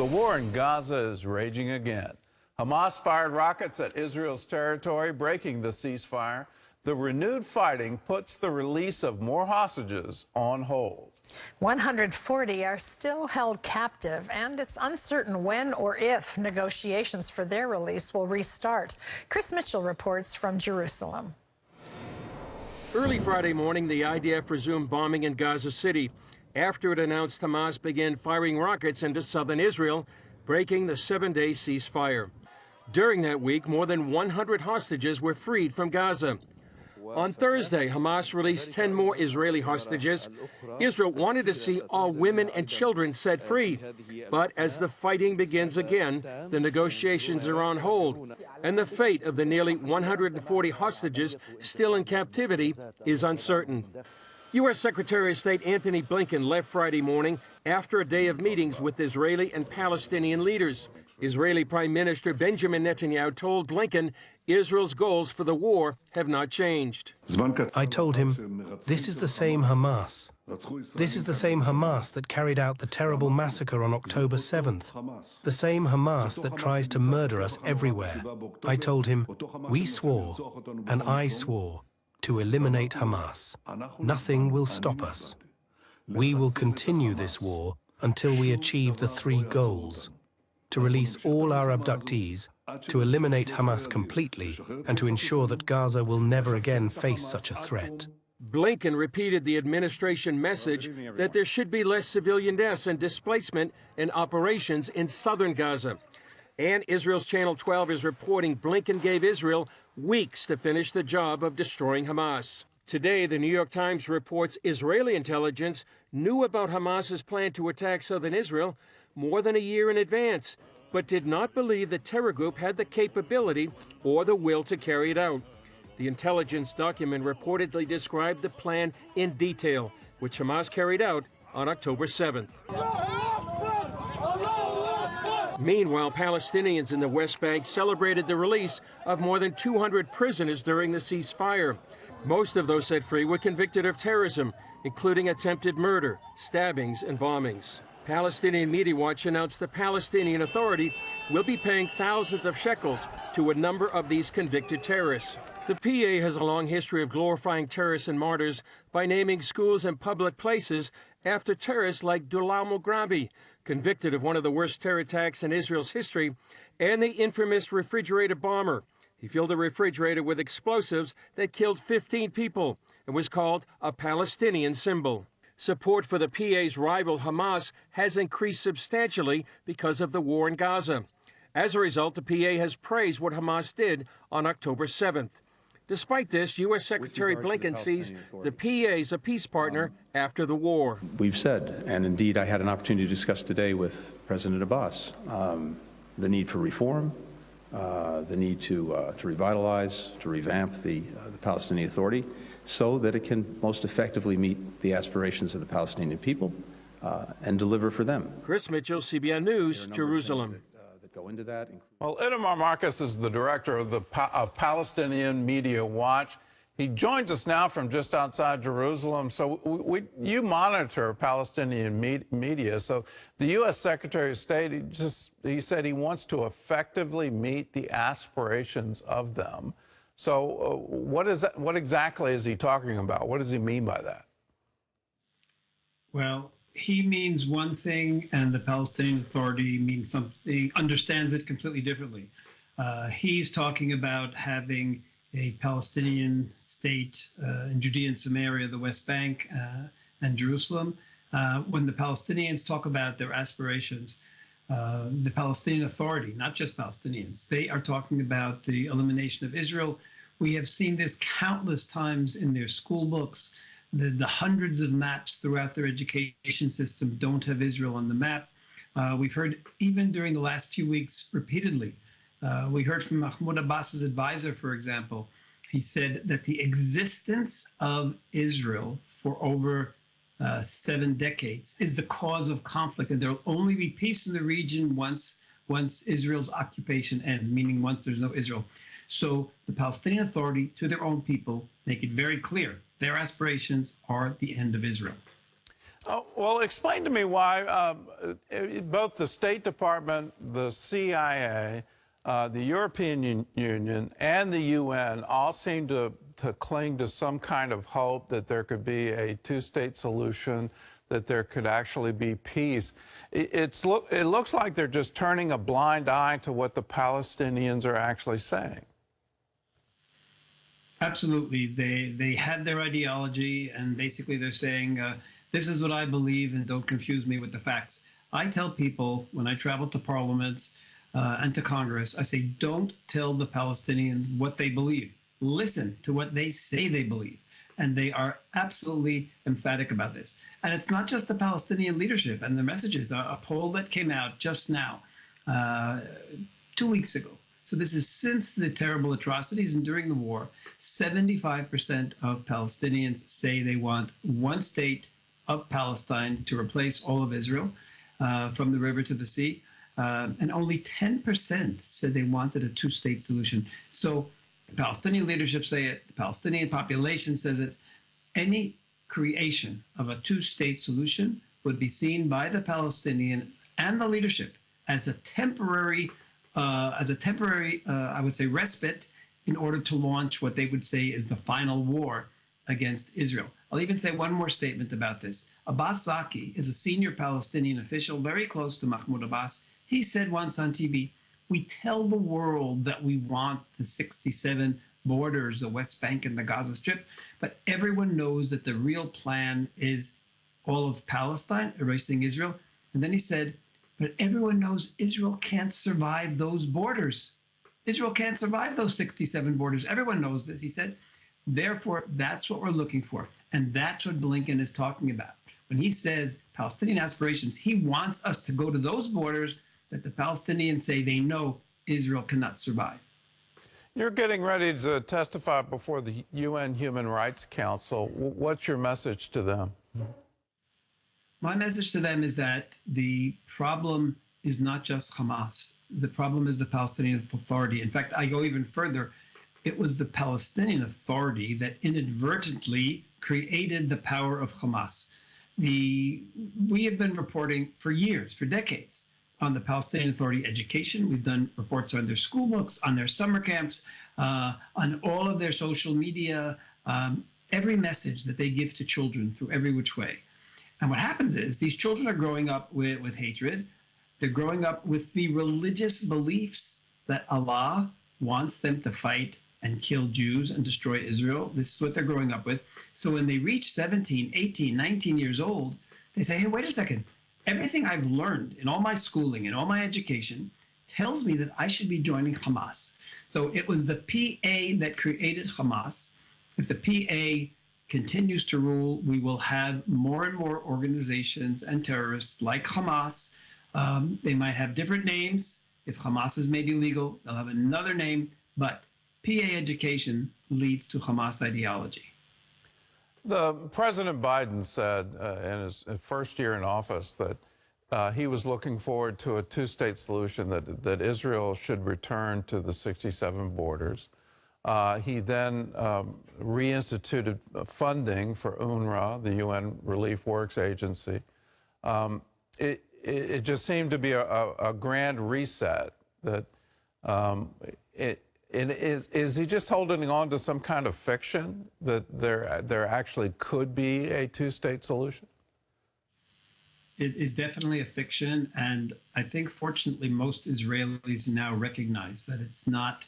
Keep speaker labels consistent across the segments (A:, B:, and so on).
A: The war in Gaza is raging again. Hamas fired rockets at Israel's territory, breaking the ceasefire. The renewed fighting puts the release of more hostages on hold.
B: 140 are still held captive, and it's uncertain when or if negotiations for their release will restart. Chris Mitchell reports from Jerusalem.
C: Early Friday morning, the IDF resumed bombing in Gaza City after it announced Hamas began firing rockets into southern Israel, breaking the 7-day ceasefire. During that week, more than 100 hostages were freed from Gaza. On Thursday, Hamas released 10 more Israeli hostages. Israel wanted to see all women and children set free. But as the fighting begins again, the negotiations are on hold, and the fate of the nearly 140 hostages still in captivity is uncertain. U.S. Secretary of State Antony Blinken left Friday morning after a day of meetings with Israeli and Palestinian leaders. Israeli Prime Minister Benjamin Netanyahu told Blinken Israel's goals for the war have not changed.
D: I told him, this is the same Hamas. This is the same Hamas that carried out the terrible massacre on October 7th. The same Hamas that tries to murder us everywhere. I told him, we swore, and I swore, to eliminate Hamas. Nothing will stop us. We will continue this war until we achieve the 3 goals: to release all our abductees, to eliminate Hamas completely, and to ensure that Gaza will never again face such a threat.
C: Blinken repeated the administration message that there should be less civilian deaths and displacement in operations in southern Gaza. And Israel's Channel 12 is reporting Blinken gave Israel weeks to finish the job of destroying Hamas. Today, the New York Times reports Israeli intelligence knew about Hamas's plan to attack southern Israel more than a year in advance, but did not believe the terror group had the capability or the will to carry it out. The intelligence document reportedly described the plan in detail, which Hamas carried out on October 7th. Meanwhile, Palestinians in the West Bank celebrated the release of more than 200 prisoners during the ceasefire. Most of those set free were convicted of terrorism, including attempted murder, stabbings, and bombings. Palestinian Media Watch announced the Palestinian Authority will be paying thousands of shekels to a number of these convicted terrorists. The PA has a long history of glorifying terrorists and martyrs by naming schools and public places after terrorists like Dulal Mughrabi, convicted of one of the worst terror attacks in Israel's history, and the infamous refrigerator bomber. He filled a refrigerator with explosives that killed 15 people and was called a Palestinian symbol. Support for the PA's rival Hamas has increased substantially because of the war in Gaza. As a result, the PA has praised what Hamas did on October 7th. Despite this, U.S. Secretary Blinken sees the PA as a peace partner after the war.
E: We've said, and indeed I had an opportunity to discuss today with President Abbas, the need for reform, the need to revitalize, to revamp the Palestinian Authority so that it can most effectively meet the aspirations of the Palestinian people and deliver for them.
C: Chris Mitchell, CBN News, Jerusalem.
E: Go into that.
A: Well, Itamar Marcus is the director of Palestinian Media Watch. He joins us now from just outside Jerusalem. So you monitor Palestinian media. So the U.S. Secretary of State, he said he wants to effectively meet the aspirations of them. So what exactly is he talking about? What does he mean by that?
F: Well, he means one thing, and the Palestinian Authority means something, understands it completely differently. He's talking about having a Palestinian state in Judea and Samaria, the West Bank, and Jerusalem. When the Palestinians talk about their aspirations, the Palestinian Authority, not just Palestinians, they are talking about the elimination of Israel. We have seen this countless times in their school books. The hundreds of maps throughout their education system don't have Israel on the map. We've heard even during the last few weeks repeatedly. We heard from Mahmoud Abbas's advisor, for example. He said that the existence of Israel for over 7 decades is the cause of conflict, and there will only be peace in the region once Israel's occupation ends, meaning once there's no Israel. So the Palestinian Authority, to their own people, make it very clear their aspirations are the end of Israel.
A: Oh, well, explain to me why both the State Department, the CIA, the European Union, and the UN all seem to cling to some kind of hope that there could be a two-state solution, that there could actually be peace. It looks like they're just turning a blind eye to what the Palestinians are actually saying.
F: Absolutely. They had their ideology, and basically they're saying, this is what I believe, and don't confuse me with the facts. I tell people when I travel to parliaments and to Congress, I say, don't tell the Palestinians what they believe. Listen to what they say they believe. And they are absolutely emphatic about this. And it's not just the Palestinian leadership and their messages. A poll that came out just now, 2 weeks ago. So this is since the terrible atrocities and during the war, 75% of Palestinians say they want one state of Palestine to replace all of Israel from the river to the sea. And only 10% said they wanted a two-state solution. So the Palestinian leadership say it, the Palestinian population says it. Any creation of a two-state solution would be seen by the Palestinian and the leadership as a temporary, I would say, respite in order to launch what they would say is the final war against Israel. I'll even say one more statement about this. Abbas Zaki is a senior Palestinian official very close to Mahmoud Abbas. He said once on TV, we tell the world that we want the 67 borders, the West Bank and the Gaza Strip, but everyone knows that the real plan is all of Palestine, erasing Israel. And then he said, but everyone knows Israel can't survive those borders. Israel can't survive those 67 borders. Everyone knows this, he said. Therefore, that's what we're looking for. And that's what Blinken is talking about. When he says Palestinian aspirations, he wants us to go to those borders that the Palestinians say they know Israel cannot survive.
A: You're getting ready to testify before the UN Human Rights Council. What's your message to them?
F: My message to them is that the problem is not just Hamas. The problem is the Palestinian Authority. In fact, I go even further. It was the Palestinian Authority that inadvertently created the power of Hamas. We have been reporting for years, for decades, on the Palestinian Authority education. We've done reports on their school books, on their summer camps, on all of their social media, every message that they give to children through every which way. And what happens is these children are growing up with hatred. They're growing up with the religious beliefs that Allah wants them to fight and kill Jews and destroy Israel. This is what they're growing up with. So when they reach 17, 18, 19 years old, they say, hey, wait a second. Everything I've learned in all my schooling and all my education tells me that I should be joining Hamas. So it was the PA that created Hamas. If the PA continues to rule, we will have more and more organizations and terrorists like Hamas. They might have different names. If Hamas is maybe legal, they'll have another name. But PA education leads to Hamas ideology.
A: The President Biden said in his first year in office that he was looking forward to a two-state solution, that Israel should return to the 67 borders. He then reinstituted funding for UNRWA, the UN Relief Works Agency. It just seemed to be a grand reset. That is he just holding on to some kind of fiction that there actually could be a two-state solution?
F: It is definitely a fiction, and I think fortunately most Israelis now recognize that it's not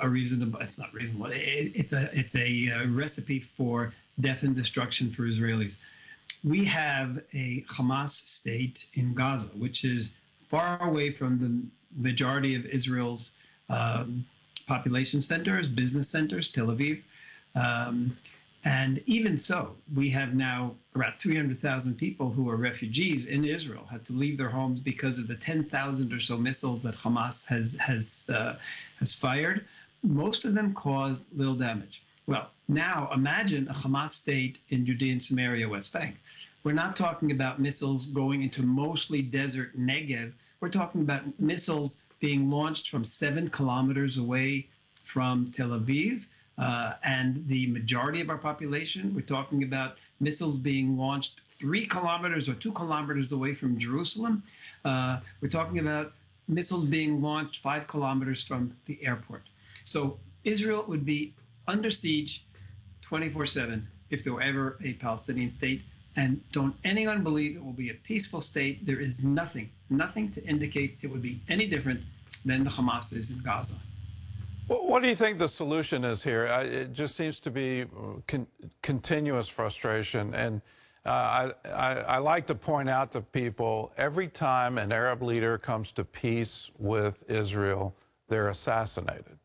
F: reasonable. It's a recipe for death and destruction for Israelis. We have a Hamas state in Gaza, which is far away from the majority of Israel's population centers, business centers, Tel Aviv. And even so, we have now around 300,000 people who are refugees in Israel, had to leave their homes because of the 10,000 or so missiles that Hamas has fired. Most of them caused little damage. Well, now imagine a Hamas state in Judea and Samaria, West Bank. We're not talking about missiles going into mostly desert Negev. We're talking about missiles being launched from 7 kilometers away from Tel Aviv. And the majority of our population, we're talking about missiles being launched 3 kilometers or 2 kilometers away from Jerusalem. We're talking about missiles being launched 5 kilometers from the airport. So Israel would be under siege 24/7 if there were ever a Palestinian state. And don't anyone believe it will be a peaceful state. There is nothing to indicate it would be any different than the Hamas is in Gaza.
A: Well, what do you think the solution is here? It just seems to be continuous frustration. And I like to point out to people, every time an Arab leader comes to peace with Israel, they're assassinated.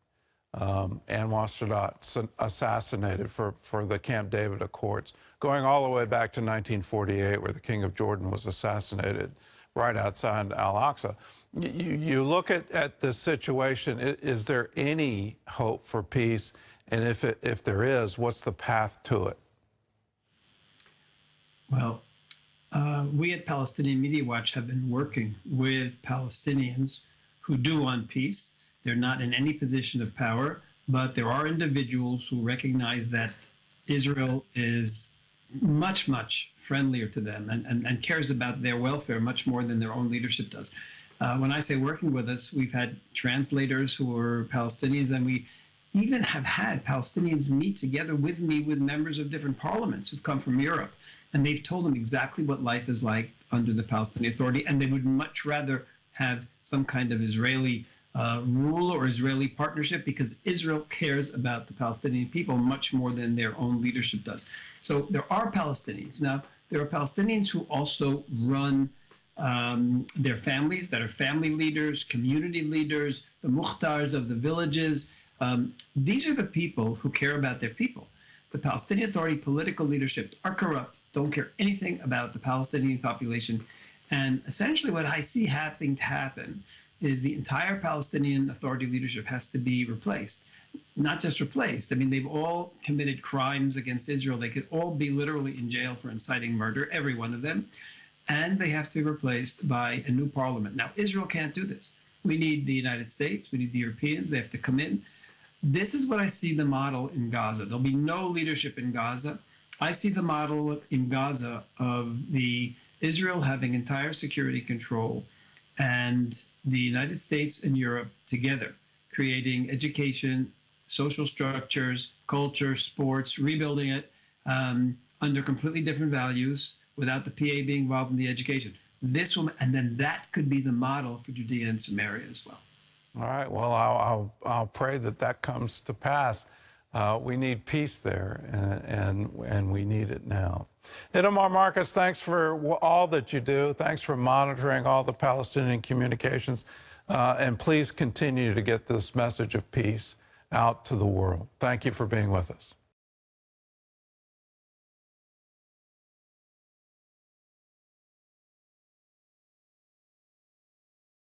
A: Anwar Sadat assassinated for the Camp David Accords, going all the way back to 1948, where the King of Jordan was assassinated right outside Al-Aqsa. You look at this situation, is there any hope for peace? And if there is, what's the path to it?
F: Well, we at Palestinian Media Watch have been working with Palestinians who do want peace. They're not in any position of power, but there are individuals who recognize that Israel is much, much friendlier to them and cares about their welfare much more than their own leadership does. When I say working with us, we've had translators who are Palestinians, and we even have had Palestinians meet together with me with members of different parliaments who've come from Europe. And they've told them exactly what life is like under the Palestinian Authority, and they would much rather have some kind of Israeli rule or Israeli partnership, because Israel cares about the Palestinian people much more than their own leadership does. So there are Palestinians. Now, there are Palestinians who also run their families, that are family leaders, community leaders, the mukhtars of the villages. These are the people who care about their people. The Palestinian Authority political leadership are corrupt, don't care anything about the Palestinian population. And essentially what I see having to happen is the entire Palestinian Authority leadership has to be replaced. Not just replaced. I mean, they've all committed crimes against Israel. They could all be literally in jail for inciting murder, every one of them. And they have to be replaced by a new parliament. Now, Israel can't do this. We need the United States. We need the Europeans. They have to come in. This is what I see the model in Gaza. There'll be no leadership in Gaza. I see the model in Gaza of the Israel having entire security control, and the United States and Europe together creating education, social structures, culture, sports, rebuilding it under completely different values without the PA being involved in the education. This will, and then that could be the model for Judea and Samaria as well.
A: All right. Well, I'll pray that comes to pass. We need peace there, and we need it now. Itamar Marcus, thanks for all that you do. Thanks for monitoring all the Palestinian communications. And please continue to get this message of peace out to the world. Thank you for being with us.